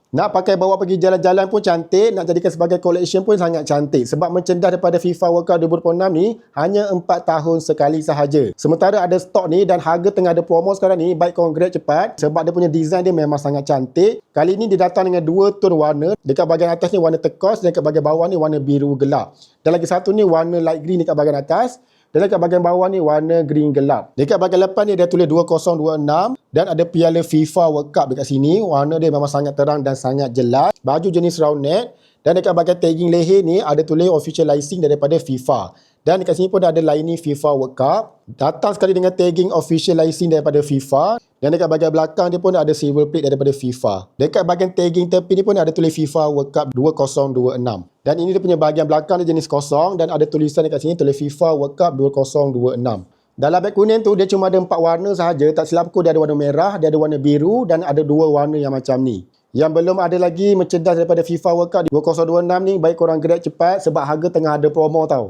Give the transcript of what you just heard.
Nak pakai bawa pergi jalan-jalan pun cantik, nak jadikan sebagai collection pun sangat cantik. Sebab mencendas daripada FIFA World Cup 2026 ni hanya 4 tahun sekali sahaja. Sementara ada stok ni dan harga tengah ada promo sekarang ni, baik korang grab cepat sebab dia punya design dia memang sangat cantik. Kali ni dia datang dengan 2 tone warna. Dekat bahagian atas ni warna turquoise dan dekat bahagian bawah ni warna biru gelap. Dan lagi satu ni warna light green dekat bahagian atas. Dan dekat bahagian bawah ni warna green gelap. Dekat bahagian lepas ni dia tulis 2026 dan ada piala FIFA World Cup dekat sini. Warna dia memang sangat terang dan sangat jelas. Baju jenis round neck dan dekat bahagian tagging leher ni ada tulis official licensing daripada FIFA. Dan dekat sini pun ada lining FIFA World Cup. Datang sekali dengan tagging official licensing daripada FIFA. Dan dekat bahagian belakang dia pun ada silver plate daripada FIFA. Dekat bahagian tagging tepi ni pun ada tulis FIFA World Cup 2026. Dan ini dia punya bahagian belakang dia jenis kosong dan ada tulisan dekat sini tulis FIFA World Cup 2026. Dalam beg kuning tu dia cuma ada 4 warna sahaja. Tak silapku dia ada warna merah, dia ada warna biru dan ada 2 warna yang macam ni. Yang belum ada lagi merchandise daripada FIFA World Cup 2026 ni, baik korang grab cepat sebab harga tengah ada promo tau.